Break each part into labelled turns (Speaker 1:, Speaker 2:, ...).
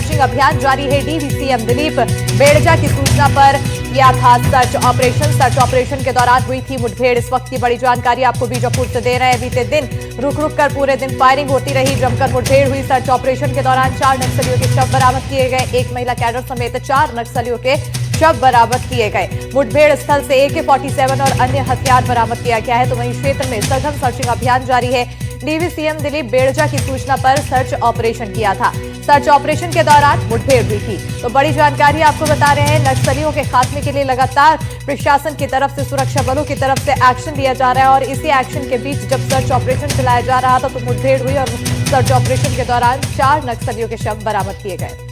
Speaker 1: Searching अभियान जारी है। डीवीसीएम दिलीप बेड़जा की सूचना पर किया था सर्च ऑपरेशन के दौरान हुई थी मुठभेड़। इस वक्त की बड़ी जानकारी आपको बीजापुर से दे रहे हैं। बीते दिन रुक रुक कर पूरे दिन फायरिंग होती रही, जमकर मुठभेड़ हुई। सर्च ऑपरेशन के दौरान 4 नक्सलियों के शव बरामद किए गए। एक महिला कैडर समेत 4 नक्सलियों के शव बरामद किए गए। मुठभेड़ स्थल से AK-47 और अन्य हथियार बरामद किया गया है। तो वहीं क्षेत्र में सघन सर्चिंग अभियान जारी है। डीवीसीएम दिलीप बेड़जा की सूचना पर सर्च ऑपरेशन किया था। सर्च ऑपरेशन के दौरान मुठभेड़ हुई थी। तो बड़ी जानकारी आपको बता रहे हैं। नक्सलियों के खात्मे के लिए लगातार प्रशासन की तरफ से, सुरक्षा बलों की तरफ से एक्शन लिया जा रहा है और इसी एक्शन के बीच जब सर्च ऑपरेशन चलाया जा रहा था तो मुठभेड़ हुई और सर्च ऑपरेशन के दौरान 4 नक्सलियों के शव बरामद किए गए।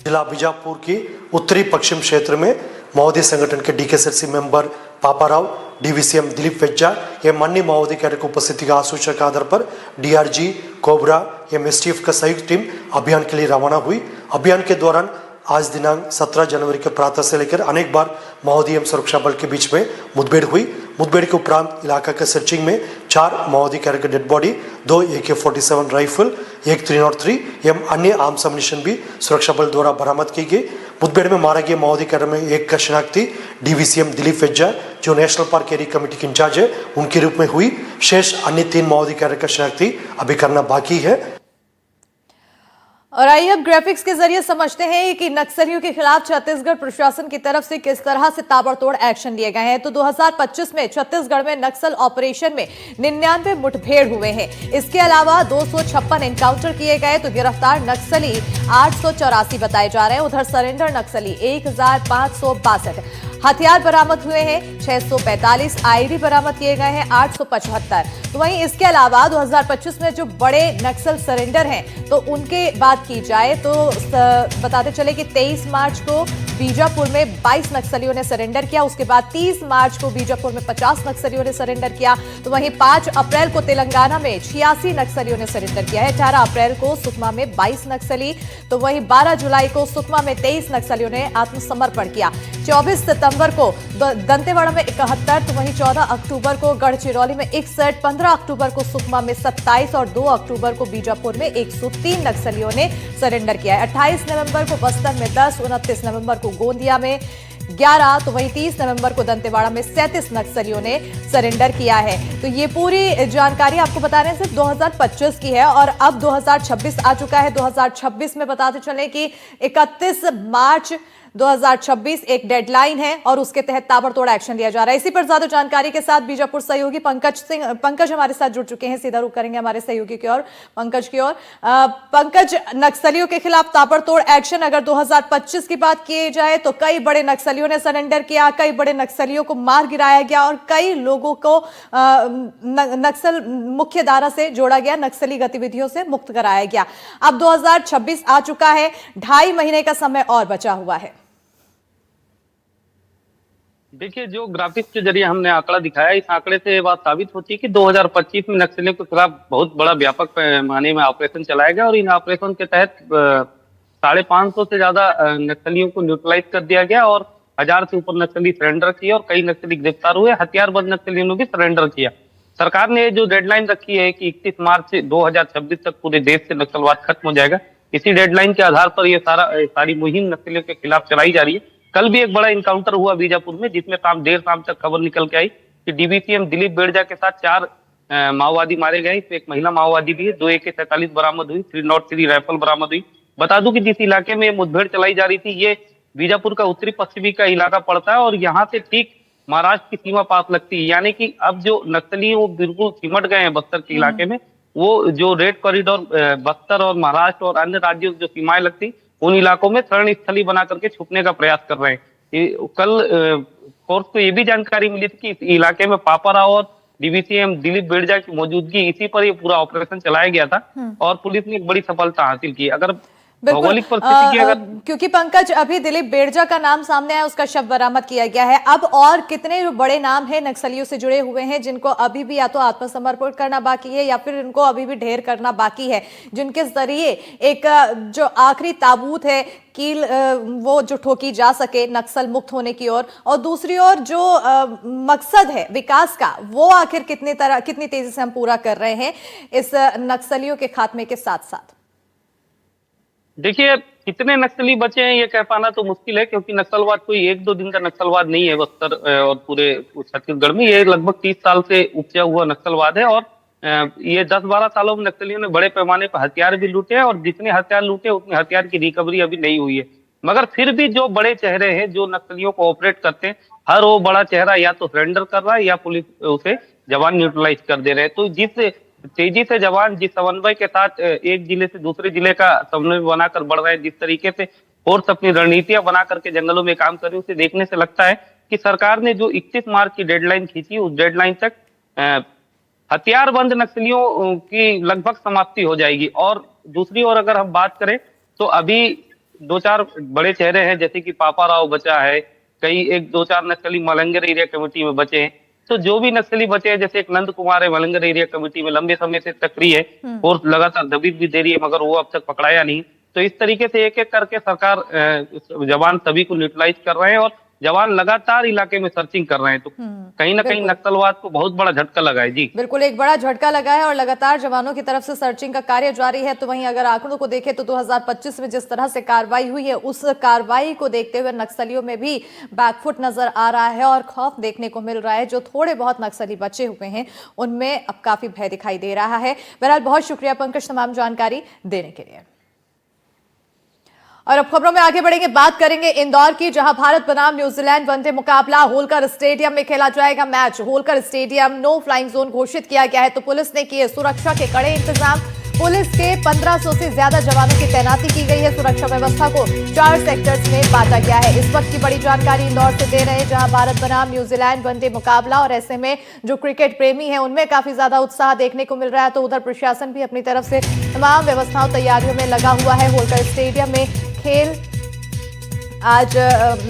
Speaker 2: जिला बीजापुर की उत्तरी पश्चिम क्षेत्र में माओवादी संगठन के DKSLC member Paparao, DVCM Dilip Bedja एवं अन्य माओवादी कैडर की उपस्थिति का सूचना के आधार पर DRG, कोबरा एवं STF का संयुक्त टीम अभियान के लिए रवाना हुई। अभियान के दौरान आज दिनांक 17 जनवरी के प्रातः से लेकर अनेक बार माओवादी एवं सुरक्षा बल के बीच में मुठभेड़ हुई। मुठभेड़ के उपरांत इलाका के सर्चिंग में 4 माओवादी कैडर के डेड बॉडी, 2 AK-47 राइफल, 1 303 एवं अन्य आर्म्स अम्युनिशन भी सुरक्षा बल द्वारा बरामद की गई। मुठभेड़ में मारे गए माओवादी कैडर में एक का शिनाख्ती डीवीसीएम दिलीप बेड़जा जो नेशनल पार्क एरिया कमेटी के इंचार्ज है उनके रूप में हुई। शेष अन्य 3 माओवादी कैडर का शिनाख्ती अभी करना बाकी है।
Speaker 1: और आइए अब ग्राफिक्स के जरिए समझते हैं कि नक्सलियों के खिलाफ छत्तीसगढ़ प्रशासन की तरफ से किस तरह से ताबड़तोड़ एक्शन लिए गए हैं। तो 2025 में छत्तीसगढ़ में नक्सल ऑपरेशन में 99 मुठभेड़ हुए हैं। इसके अलावा 256 एनकाउंटर किए गए। तो गिरफ्तार नक्सली 884 बताए जा रहे हैं। उधर सरेंडर नक्सली 1562, हथियार बरामद हुए हैं 645, आईडी बरामद किए गए हैं 875। तो वहीं इसके अलावा 2025 में जो बड़े नक्सल सरेंडर हैं तो उनके बात की जाए तो बताते चले कि 23 मार्च को बीजापुर में 22 नक्सलियों ने सरेंडर किया। उसके बाद 30 मार्च को बीजापुर में 50 नक्सलियों ने सरेंडर किया। तो वहीं 5 अप्रैल को तेलंगाना में 86 नक्सलियों ने सरेंडर किया है। 18 अप्रैल को सुकमा में 22 नक्सली, तो वहीं 12 जुलाई को सुकमा में 23 नक्सलियों ने आत्मसमर्पण किया। 24 सितंबर को दंतेवाड़ा में 71, तो वहीं 14 अक्टूबर को गढ़चिरौली में 61, 15 अक्टूबर को सुकमा में 27 और 2 अक्टूबर को बीजापुर में 103 नक्सलियों ने सरेंडर किया है। 28 नवंबर को बस्तर में 10, 29 नवंबर को गोंदिया में 11, तो वहीं 30 नवंबर को दंतेवाड़ा में 37 नक्सलियों ने सरेंडर किया है। तो ये पूरी जानकारी आपको बता रहे हैं सिर्फ 2025 की है और अब 2026 आ चुका है। 2026 में बताते चले कि 31 मार्च 2026 एक डेडलाइन है और उसके तहत ताबड़तोड़ एक्शन लिया जा रहा है। इसी पर ज्यादा जानकारी के साथ बीजापुर सहयोगी पंकज हमारे साथ जुड़ चुके हैं। सीधा रुख करेंगे हमारे सहयोगी की ओर, पंकज की ओर। पंकज, नक्सलियों के खिलाफ ताबड़तोड़ एक्शन अगर 2025 की बात की जाए तो कई बड़े नक्सलियों ने सरेंडर किया, कई बड़े नक्सलियों को मार गिराया गया और कई लोगों को नक्सल मुख्य धारा से जोड़ा गया, नक्सली गतिविधियों से मुक्त कराया गया। अब 2026 आ चुका है, 2.5 महीने का समय और बचा हुआ है।
Speaker 3: देखिए, जो ग्राफिक्स के जरिए हमने आंकड़ा दिखाया, इस आंकड़े से ये बात साबित होती है कि 2025 में नक्सलियों के खिलाफ बहुत बड़ा व्यापक पैमाने में ऑपरेशन चलाया गया और इन ऑपरेशन के तहत 550 से ज्यादा नक्सलियों को न्यूट्रलाइज कर दिया गया और 1000 से ऊपर नक्सली सरेंडर किए और कई नक्सली गिरफ्तार हुए। हथियारबंद नक्सलियों ने भी सरेंडर किया। सरकार ने जो डेडलाइन रखी है कि 31 मार्च 2026 तक पूरे देश से नक्सलवाद खत्म हो जाएगा, इसी डेडलाइन के आधार पर ये सारी मुहिम नक्सलियों के खिलाफ चलाई जा रही है। कल भी एक बड़ा इनकाउंटर हुआ बीजापुर में, जिसमें देर शाम तक खबर निकल के आई कि डीवीसीएम दिलीप बेड़जा के साथ 4 माओवादी मारे गए। इसमें एक महिला माओवादी भी है। 2 AK-47 बरामद हुई, 303 राइफल बरामद हुई। बता दूं कि जिस इलाके में मुठभेड़ चलाई जा रही थी, ये बीजापुर का उत्तरी पश्चिमी का इलाका पड़ता है और यहाँ से ठीक महाराष्ट्र की सीमा पास लगती है। यानी कि अब जो नक्सली वो बिल्कुल सिमट गए हैं बस्तर के इलाके में। वो जो रेड कॉरिडोर बस्तर और महाराष्ट्र और अन्य राज्यों की जो सीमाएं लगती, उन इलाकों में शरण स्थली बना करके छुपने का प्रयास कर रहे हैं। कल फोर्स को ये भी जानकारी मिली थी कि इस इलाके में पापाराव और डीवीसीएम दिलीप बेड़जा की मौजूदगी, इसी पर ये पूरा ऑपरेशन चलाया गया था और पुलिस ने एक बड़ी सफलता हासिल की। अगर
Speaker 1: बिल्कुल
Speaker 3: भौगोलिक परिस्थिति की अगर
Speaker 1: क्योंकि पंकज अभी दिलीप बेड़जा का नाम सामने आया, उसका शव बरामद किया गया है। अब और कितने बड़े नाम हैं नक्सलियों से जुड़े हुए हैं जिनको अभी भी या तो आत्मसमर्पण करना बाकी है या फिर इनको अभी भी ढेर करना बाकी है, जिनके जरिए एक जो आखिरी ताबूत है कील वो जो ठोकी जा सके नक्सल मुक्त होने की ओर, और दूसरी ओर जो मकसद है विकास का वो आखिर कितनी तेजी से हम पूरा कर रहे हैं इस नक्सलियों के खात्मे के साथ साथ?
Speaker 3: देखिए, कितने नक्सली बचे हैं ये कह पाना तो मुश्किल है, क्योंकि नक्सलवाद कोई एक दो दिन का नक्सलवाद नहीं है बस्तर और पूरे छत्तीसगढ़ में। ये लगभग 30 साल से उपजा हुआ नक्सलवाद है, और ये 10-12 सालों में नक्सलियों ने बड़े पैमाने पर हथियार भी लूटे हैं, और जितने हथियार लूटे उतने हथियार की रिकवरी अभी नहीं हुई है। मगर फिर भी जो बड़े चेहरे हैं जो नक्सलियों को ऑपरेट करते हैं, हर वो बड़ा चेहरा या तो सरेंडर कर रहा है या पुलिस उसे जवान न्यूट्रलाइज कर दे रहे हैं। तो जिस तेजी से जवान जिस समन्वय के साथ एक जिले से दूसरे जिले का समन्वय बनाकर बढ़ रहे हैं, जिस तरीके से फोर्स अपनी रणनीतियां बना करके जंगलों में काम कर रही है, उसे देखने से लगता है कि सरकार ने जो 31 मार्च की डेडलाइन खींची उस डेडलाइन तक हथियारबंद नक्सलियों की लगभग समाप्ति हो जाएगी। और दूसरी ओर अगर हम बात करें तो अभी 2-4 बड़े चेहरे हैं, जैसे कि पापा राव बचा है, कई 1-2-4 नक्सली मलंगर एरिया कमेटी में बचे हैं। तो जो भी नक्सली बचे हैं, जैसे एक नंद कुमार है मलंगर एरिया कमेटी में, लंबे समय से सक्रिय है, फोर्स लगातार दबिश भी दे रही है मगर वो अब तक पकड़ाया नहीं। तो इस तरीके से एक एक करके सरकार जवान सभी को न्यूट्रलाइज कर रहे हैं, और जवान लगातार इलाके में सर्चिंग कर रहे हैं। तो कहीं ना कहीं नक्सलवाद को बहुत बड़ा झटका लगा है। जी
Speaker 1: बिल्कुल, एक बड़ा झटका लगा है और लगातार जवानों की तरफ से सर्चिंग का कार्य जारी है। तो वहीं अगर आंकड़ों को देखें तो 2025 में जिस तरह से कार्रवाई हुई है उस कार्रवाई को देखते हुए नक्सलियों में भी बैकफुट नजर आ रहा है और खौफ देखने को मिल रहा है। जो थोड़े बहुत नक्सली बचे हुए हैं उनमें अब काफी भय दिखाई दे रहा है। बहरहाल बहुत शुक्रिया पंकज तमाम जानकारी देने के लिए। और अब खबरों में आगे बढ़ेंगे, बात करेंगे इंदौर की, जहां भारत बनाम न्यूजीलैंड वनडे मुकाबला होलकर स्टेडियम में खेला जाएगा। Match Holkar stadium no flying zone घोषित किया गया है, तो पुलिस ने किए सुरक्षा के कड़े इंतजाम। पुलिस के 1500 से ज्यादा जवानों की तैनाती की गई है। सुरक्षा व्यवस्था को 4 सेक्टर्स में बांटा गया है। इस वक्त की बड़ी जानकारी इंदौर से दे रहे हैं, जहां भारत बनाम न्यूजीलैंड वनडे मुकाबला, और ऐसे में जो क्रिकेट प्रेमी है उनमें काफी ज्यादा उत्साह देखने को मिल रहा है। तो उधर प्रशासन भी अपनी तरफ से तमाम व्यवस्थाओं तैयारियों में लगा हुआ है। होलकर स्टेडियम में आज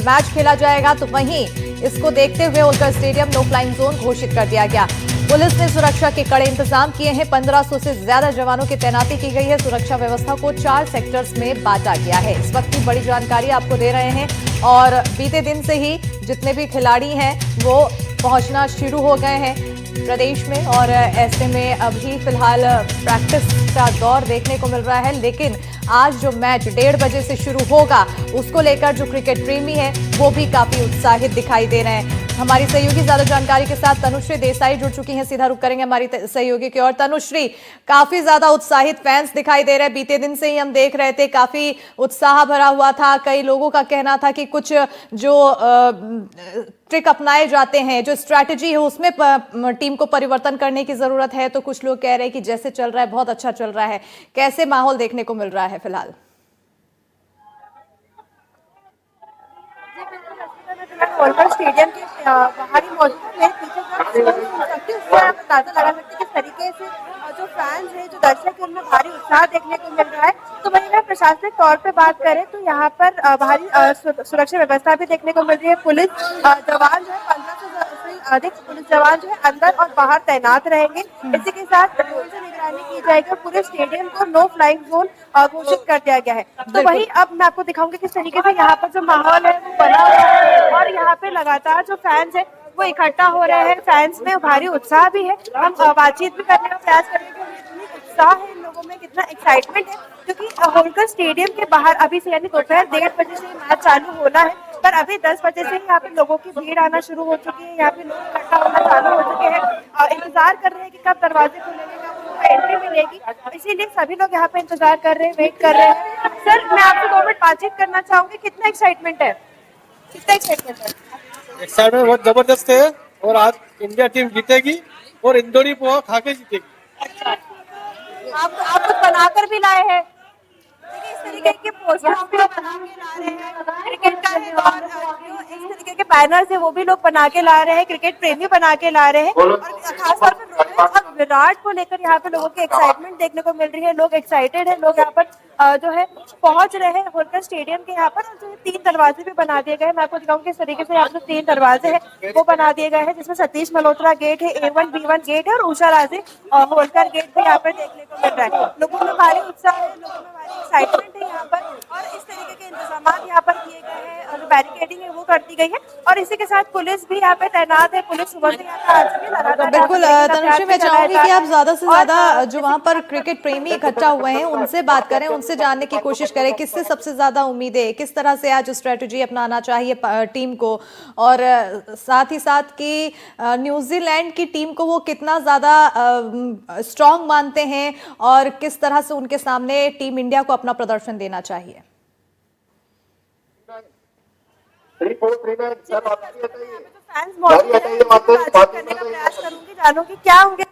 Speaker 1: मैच खेला जाएगा, तो वहीं इसको देखते हुए Holkar stadium no flying zone घोषित कर दिया गया। पुलिस ने सुरक्षा के कड़े इंतजाम किए हैं। 1500 से ज्यादा जवानों की तैनाती की गई है। सुरक्षा व्यवस्था को 4 सेक्टर्स में बांटा गया है। इस वक्त की बड़ी जानकारी आपको दे रहे हैं, और बीते दिन से ही जितने भी खिलाड़ी हैं वो पहुंचना शुरू हो गए हैं प्रदेश में, और ऐसे में अभी फिलहाल प्रैक्टिस का दौर देखने को मिल रहा है। लेकिन आज जो मैच 1:30 बजे से शुरू होगा उसको लेकर जो क्रिकेट प्रेमी हैं वो भी काफी उत्साहित दिखाई दे रहे हैं। हमारी सहयोगी ज्यादा जानकारी के साथ तनुश्री देसाई जुड़ चुकी हैं, सीधा रुख करेंगे हमारी सहयोगी की ओर। तनुश्री, काफी ज्यादा उत्साहित फैंस दिखाई दे रहे हैं, बीते दिन से ही हम देख रहे थे, काफी उत्साह भरा हुआ था। कई लोगों का कहना था कि कुछ जो ट्रिक अपनाए जाते हैं, जो स्ट्रैटेजी है उसमें टीम को परिवर्तन करने की जरूरत है। तो कुछ लोग कह रहे हैं कि जैसे चल रहा है बहुत अच्छा चल रहा है। कैसे माहौल देखने को मिल रहा है फिलहाल?
Speaker 4: होलकर स्टेडियम के बाहर ही मौजूद है। मेरे पीछे उससे आप अंदाजा लगा सकते हैं किस तरीके से जो फैंस हैं, जो दर्शक हैं, उनमें भारी उत्साह देखने को मिल रहा है। तो वहीं अगर प्रशासनिक तौर पे बात करें तो यहाँ पर भारी सुरक्षा व्यवस्था भी देखने को मिल रही है। पुलिस जवान जो है 1500 से अधिक पुलिस जवान जो है अंदर और बाहर तैनात रहेंगे। इसी के साथ ड्रोन से निगरानी की जाएगी। पूरे स्टेडियम को नो फ्लाइंग जोन घोषित कर दिया गया है। तो वही अब मैं आपको दिखाऊंगी किस तरीके से यहाँ पर जो माहौल है वो बना हुआ है, और यहाँ पे लगातार जो फैंस है वो इकट्ठा हो रहे हैं। फैंस में भारी उत्साह भी है। हम बातचीत भी करने का प्रयास करेंगे कि कितनी उत्साह है इन लोगों में, कितना एक्साइटमेंट है, क्योंकि होलकर स्टेडियम के बाहर अभी से यानी दोपहर 1:30 बजे से मैच चालू होना है, पर अभी 10 बजे से यहाँ पे लोगों की भीड़ आना शुरू हो चुकी है। यहाँ पे लोग इकट्ठा होना चालू हो चुके हैं, इंतजार कर रहे हैं कि कब दरवाजे खुलेंगे, कब उनको एंट्री मिलेगी। इसीलिए सभी लोग यहाँ पे इंतजार कर रहे हैं, वेट कर रहे हैं। सर, मैं आपसे 2 मिनट बातचीत करना चाहूंगी, कितना एक्साइटमेंट है? कितना एक्साइटमेंट है?
Speaker 5: एक्साइटमेंट बहुत जबरदस्त है, और आज इंडिया टीम जीतेगी और इंदौरी पोहा खा के जीतेगी।
Speaker 4: अच्छा, आप कुछ बनाकर भी लाए हैं? देखिए, इस तरीके के पोस्टर्स भी लोग बना के ला रहे हैं क्रिकेट का है, और जो इस तरीके के बैनर्स है वो भी लोग बना के ला रहे हैं, क्रिकेट प्रेमी बना के ला रहे हैं। और खासतौर पर रोहित और विराट को लेकर यहाँ पे लोगों की एक्साइटमेंट देखने को मिल रही है। लोग एक्साइटेड है, लोग यहाँ पर जो है पहुंच रहे हैं होलकर स्टेडियम के यहाँ पर। और जो 3 दरवाजे भी बना दिए गए हैं, मैं आपको दिखाऊंगी किस तरीके से यहाँ पे 3 दरवाजे हैं वो बना दिए गए हैं, जिसमें सतीश मल्होत्रा गेट है, A1 B1 गेट है और उषा राजे होलकर गेट भी यहाँ पर देखने को मिल रहा है। लोगों में भारी उत्साह है, लोगों में भारी एक्साइटमेंट है यहाँ पर, और इस तरीके के इंतजाम यहाँ पर किए गए हैं और बैरिकेडिंग है वो कर दी गई है। और इसी के साथ पुलिस भी यहाँ पे तैनात है, पुलिस सुबह से यहाँ पर आ चुकी है लगातार।
Speaker 1: बिल्कुल तनुश्री, मैं चाहूंगी कि आप ज्यादा से ज्यादा जो वहां पर क्रिकेट प्रेमी इकट्ठा हुए हैं उनसे बात करें, उनसे जानने की कोशिश करें किससे सबसे ज्यादा उम्मीद है, किस तरह से आज स्ट्रेटजी अपनाना चाहिए टीम को, और साथ ही साथ कि न्यूजीलैंड की टीम को वो कितना ज्यादा स्ट्रांग मानते हैं और किस तरह से उनके सामने टीम इंडिया को अपना प्रदर्शन देना चाहिए।
Speaker 4: फैंस मौजूद है, बातचीत करने का प्रयास करूंगी, जानूंगी क्या होंगे